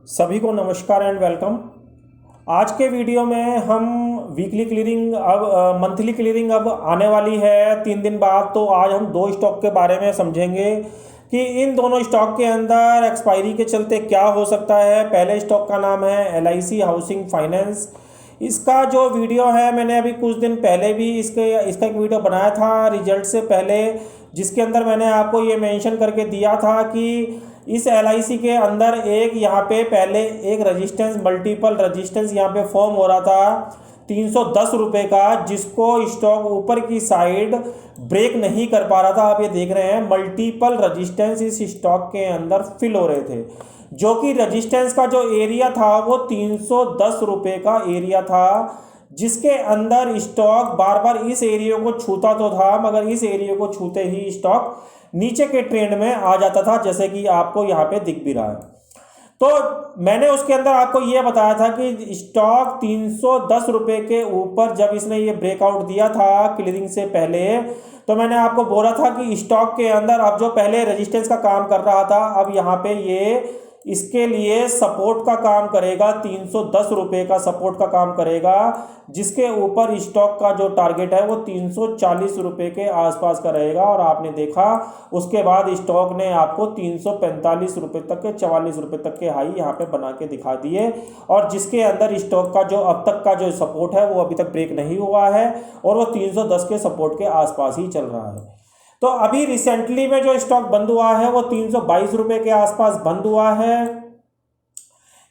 सभी को नमस्कार एंड वेलकम। आज के वीडियो में हम वीकली क्लियरिंग अब मंथली क्लियरिंग अब आने वाली है 3 दिन बाद। तो आज हम दो स्टॉक के बारे में समझेंगे कि इन दोनों स्टॉक के अंदर एक्सपायरी के चलते क्या हो सकता है। पहले स्टॉक का नाम है LIC हाउसिंग फाइनेंस। इसका जो वीडियो है मैंने अभी कुछ दिन पहले भी इसका एक वीडियो बनाया था रिजल्ट से पहले, जिसके अंदर मैंने आपको ये मेंशन करके दिया था कि इस LIC के अंदर एक यहाँ पे पहले एक रजिस्टेंस मल्टीपल रजिस्टेंस यहाँ पे फॉर्म हो रहा था 310 रुपये का, जिसको स्टॉक ऊपर की साइड ब्रेक नहीं कर पा रहा था। आप ये देख रहे हैं मल्टीपल रजिस्टेंस इस स्टॉक के अंदर फिल हो रहे थे, जो कि रजिस्टेंस का जो एरिया था वो 310 रुपये का एरिया था, जिसके अंदर स्टॉक बार बार इस एरिया को छूता तो था, मगर इस एरिया को छूते ही स्टॉक नीचे के ट्रेंड में आ जाता था, जैसे कि आपको यहाँ पे दिख भी रहा है। तो मैंने उसके अंदर आपको ये बताया था कि स्टॉक 310 रुपये के ऊपर जब इसने ये ब्रेकआउट दिया था क्लियरिंग से पहले, तो मैंने आपको बोला था कि स्टॉक के अंदर अब जो पहले रेजिस्टेंस का काम कर रहा था, अब यहाँ पे ये इसके लिए सपोर्ट का काम करेगा, 310 रुपये का सपोर्ट का काम करेगा, जिसके ऊपर स्टॉक का जो टारगेट है वो 340 रुपये के आसपास का रहेगा। और आपने देखा उसके बाद स्टॉक ने आपको 345 रुपये तक के 44 रुपये तक के हाई यहाँ पे बना के दिखा दिए, और जिसके अंदर स्टॉक का जो अब तक का जो सपोर्ट है वो अभी तक ब्रेक नहीं हुआ है और वो 310 के सपोर्ट के आसपास ही चल रहा है। तो अभी रिसेंटली में जो स्टॉक बंद हुआ है वो 322 रुपये के आसपास बंद हुआ है।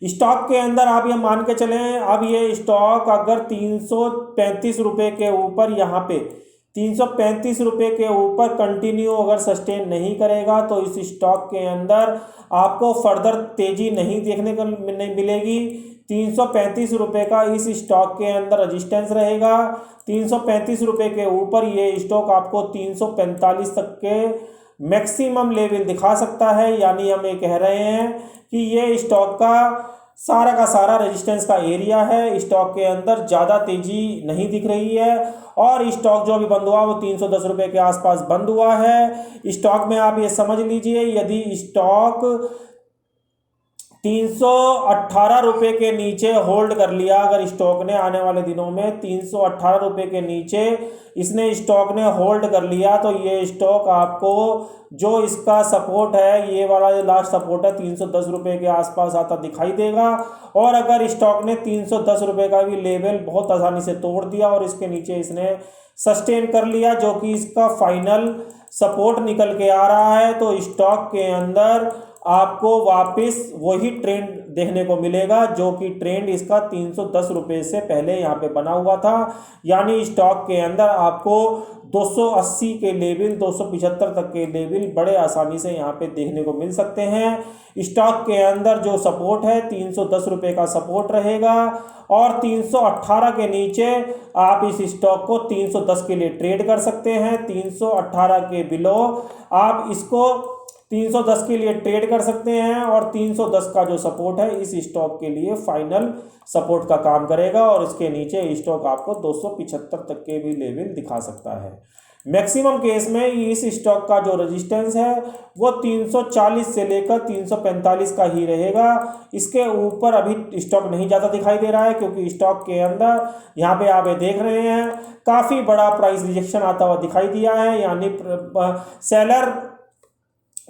स्टॉक के अंदर आप ये मान के चलें, अब ये स्टॉक अगर 335 रुपये के ऊपर यहाँ पे 335 रुपये के ऊपर कंटिन्यू अगर सस्टेन नहीं करेगा तो इस स्टॉक के अंदर आपको फर्दर तेजी नहीं देखने को मिलेगी। 335 रुपये का इस स्टॉक के अंदर रजिस्टेंस रहेगा। 335 रुपये के ऊपर ये स्टॉक आपको 345 तक के मैक्सिमम लेवल दिखा सकता है। यानी हम ये कह रहे हैं कि ये स्टॉक का सारा रेजिस्टेंस का एरिया है। स्टॉक के अंदर ज़्यादा तेजी नहीं दिख रही है और स्टॉक जो अभी बंद हुआ वो 310 रुपये के आसपास बंद हुआ है। स्टॉक में आप ये समझ लीजिए, यदि स्टॉक 318 रुपये के नीचे होल्ड कर लिया, अगर स्टॉक ने आने वाले दिनों में 318 रुपये के नीचे इसने स्टॉक ने होल्ड कर लिया, तो ये स्टॉक आपको जो इसका सपोर्ट है, ये वाला जो लास्ट सपोर्ट है 310 रुपये के आसपास आता दिखाई देगा। और अगर स्टॉक ने 310 रुपये का भी लेवल बहुत आसानी से तोड़ दिया और इसके नीचे इसने सस्टेन कर लिया, जो कि इसका फाइनल सपोर्ट निकल के आ रहा है, तो स्टॉक के अंदर आपको वापस वही ट्रेंड देखने को मिलेगा जो कि ट्रेंड इसका 310 रुपये से पहले यहाँ पे बना हुआ था। यानी स्टॉक के अंदर आपको 280 के लेवल 275 तक के लेवल बड़े आसानी से यहाँ पे देखने को मिल सकते हैं। स्टॉक के अंदर जो सपोर्ट है 310 रुपये का सपोर्ट रहेगा और 318 के नीचे आप इस स्टॉक को 310 के लिए ट्रेड कर सकते हैं। 318 के बिलो आप इसको 310 के लिए ट्रेड कर सकते हैं और 310 का जो सपोर्ट है इस स्टॉक के लिए फाइनल सपोर्ट का काम करेगा और इसके नीचे स्टॉक आपको 275 तक के भी लेवल दिखा सकता है। मैक्सिमम केस में इस स्टॉक का जो रेजिस्टेंस है वो 340 से लेकर 345 का ही रहेगा। इसके ऊपर अभी स्टॉक नहीं ज़्यादा दिखाई दे रहा है, क्योंकि स्टॉक के अंदर यहाँ पे आप ये देख रहे हैं काफ़ी बड़ा प्राइस रिजेक्शन आता हुआ दिखाई दिया है। यानी सेलर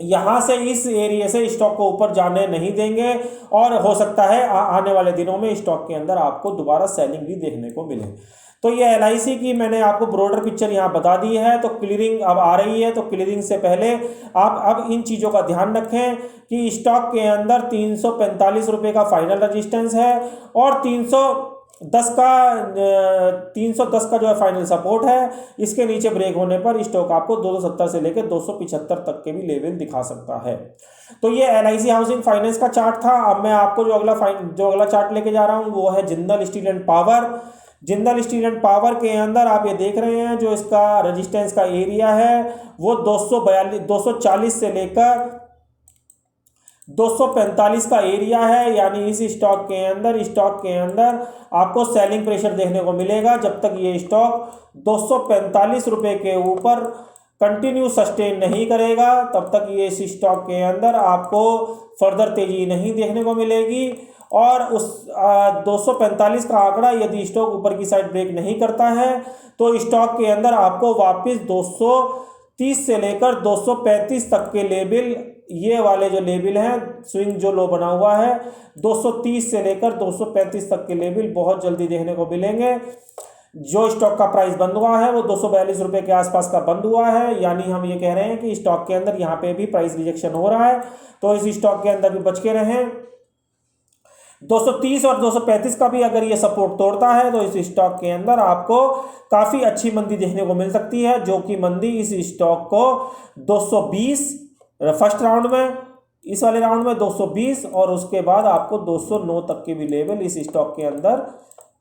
यहाँ से इस एरिया से स्टॉक को ऊपर जाने नहीं देंगे और हो सकता है आने वाले दिनों में स्टॉक के अंदर आपको दोबारा सेलिंग भी देखने को मिले। तो ये LIC की मैंने आपको ब्रॉडर पिक्चर यहाँ बता दी है। तो क्लियरिंग अब आ रही है, तो क्लियरिंग से पहले आप अब इन चीज़ों का ध्यान रखें कि स्टॉक के अंदर 345 रुपये का फाइनल रजिस्टेंस है और 310 का जो है फाइनल सपोर्ट है। इसके नीचे ब्रेक होने पर स्टॉक आपको 270 से लेकर 275 तक के भी लेवल दिखा सकता है। तो ये LIC हाउसिंग फाइनेंस का चार्ट था। अब मैं आपको जो अगला चार्ट लेके जा रहा हूँ वो है Jindal steel and power. Jindal steel and power के अंदर आप ये देख रहे हैं जो इसका रेजिस्टेंस का एरिया है वो 240 से लेकर 245 का एरिया है। यानी इस स्टॉक के अंदर आपको सेलिंग प्रेशर देखने को मिलेगा जब तक ये स्टॉक 245 रुपये के ऊपर कंटिन्यू सस्टेन नहीं करेगा तब तक ये इस स्टॉक के अंदर आपको फर्दर तेजी नहीं देखने को मिलेगी। और उस 245 का आंकड़ा यदि स्टॉक ऊपर की साइड ब्रेक नहीं करता है तो स्टॉक के अंदर आपको वापस 230 से लेकर 235 तक के लेवल, ये वाले जो लेवल हैं, स्विंग जो लो बना हुआ है, 230 से लेकर 235 तक के लेवल बहुत जल्दी देखने को मिलेंगे। जो स्टॉक का प्राइस बंद हुआ है वो 242 रुपये के आसपास का बंद हुआ है, यानी हम ये कह रहे हैं कि स्टॉक के अंदर यहाँ पे भी प्राइस रिजेक्शन हो रहा है, तो इस स्टॉक के अंदर भी बच के रहें। 230 और 235 का भी अगर ये सपोर्ट तोड़ता है तो इस स्टॉक के अंदर आपको काफ़ी अच्छी मंदी देखने को मिल सकती है, जो कि मंदी इस स्टॉक को 220 फर्स्ट राउंड में, इस वाले राउंड में 220 और उसके बाद आपको 209 तक के भी लेवल इस स्टॉक के अंदर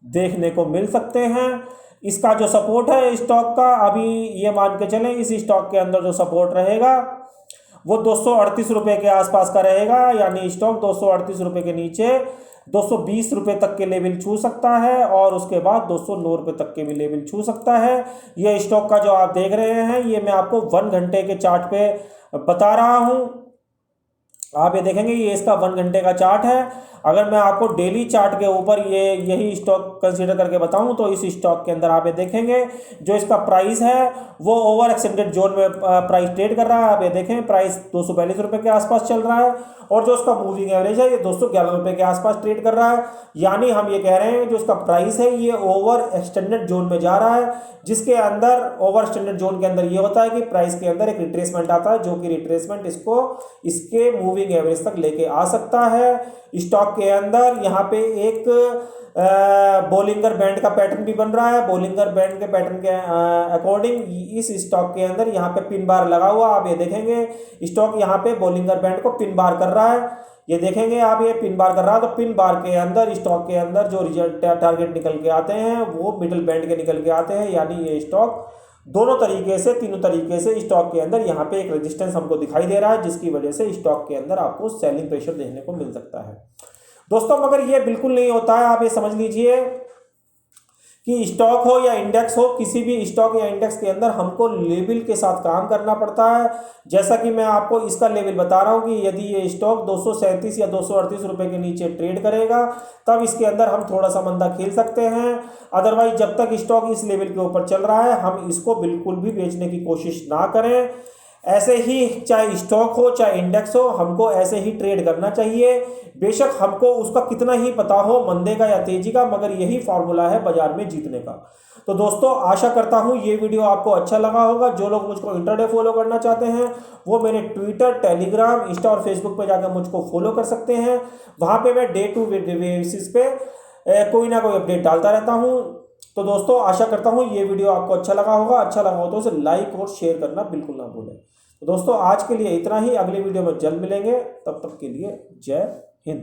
देखने को मिल सकते हैं। इसका जो सपोर्ट है स्टॉक का, अभी ये मान के चलें इस स्टॉक के अंदर जो सपोर्ट रहेगा वो 238 रुपये के आसपास का रहेगा, यानी स्टॉक 238 रुपये के नीचे 220 रुपये तक के लेवल छू सकता है और उसके बाद 209 रुपये तक के भी लेवल छू सकता है। ये स्टॉक का जो आप देख रहे हैं ये मैं आपको 1 घंटे के चार्ट पे बता रहा हूँ। आप ये देखेंगे ये इसका 1 घंटे का चार्ट है। अगर मैं आपको डेली चार्ट के ऊपर यही स्टॉक कंसीडर करके बताऊं तो इस स्टॉक के अंदर आप ये देखेंगे जो इसका प्राइस है वो ओवर एक्सटेंडेड जोन में प्राइस ट्रेड कर रहा है। आप ये देखें प्राइस 242 रुपये के आसपास चल रहा है और जो उसका मूविंग एवरेज है ये 211 रुपये के आसपास ट्रेड कर रहा है, यानी हम ये कह रहे हैं जो इसका प्राइस है ये ओवर एक्सटेंडेड जोन में जा रहा है, जिसके अंदर ओवर एक्सटेंडेड जोन के अंदर ये होता है कि प्राइस के अंदर एक रिट्रेसमेंट आता है, जो कि रिट्रेसमेंट इसको इसके मूविंग एवरेज तक लेके आ सकता है। स्टॉक के अंदर यहाँ पे एक बोलिंगर बैंड का पैटर्न भी बन रहा है। बोलिंगर बैंड के पैटर्न के अकॉर्डिंग इस स्टॉक के अंदर यहाँ पे पिन बार लगा हुआ, आप ये देखेंगे स्टॉक यहाँ पे बोलिंगर बैंड को पिन बार कर रहा है, ये देखेंगे आप ये पिन बार कर रहा है। तो पिन बार के अंदर स्टॉक के अंदर जो रिजल्ट टारगेट निकल के आते हैं वो मिडिल बैंड के निकल के आते हैं, यानी ये स्टॉक दोनों तरीके से, तीनों तरीके से स्टॉक के अंदर यहाँ पे एक रेजिस्टेंस हमको दिखाई दे रहा है, जिसकी वजह से स्टॉक के अंदर आपको सेलिंग प्रेशर देखने को मिल सकता है। दोस्तों मगर ये बिल्कुल नहीं होता है, आप ये समझ लीजिए कि स्टॉक हो या इंडेक्स हो, किसी भी स्टॉक या इंडेक्स के अंदर हमको लेवल के साथ काम करना पड़ता है। जैसा कि मैं आपको इसका लेवल बता रहा हूं कि यदि ये स्टॉक 237 या 238 रुपये के नीचे ट्रेड करेगा तब इसके अंदर हम थोड़ा सा मंदा खेल सकते हैं, अदरवाइज जब तक स्टॉक इस लेवल के ऊपर चल रहा है हम इसको बिल्कुल भी बेचने की कोशिश ना करें। ऐसे ही चाहे स्टॉक हो चाहे इंडेक्स हो, हमको ऐसे ही ट्रेड करना चाहिए। बेशक हमको उसका कितना ही पता हो मंदे का या तेजी का, मगर यही फॉर्मूला है बाजार में जीतने का। तो दोस्तों आशा करता हूं ये वीडियो आपको अच्छा लगा होगा। जो लोग मुझको इंटरडे फॉलो करना चाहते हैं वो मेरे ट्विटर, टेलीग्राम, इंस्टा और फेसबुक पे जाकर मुझको फॉलो कर सकते हैं। वहां पे मैं डे टू डे बेसिस पे कोई ना कोई अपडेट डालता रहता हूं। तो दोस्तों आशा करता हूँ ये वीडियो आपको अच्छा लगा होगा। अच्छा लगा हो तो उसे लाइक और शेयर करना बिल्कुल ना भूलें। तो दोस्तों आज के लिए इतना ही, अगले वीडियो में जल्द मिलेंगे, तब तक के लिए जय हिंद।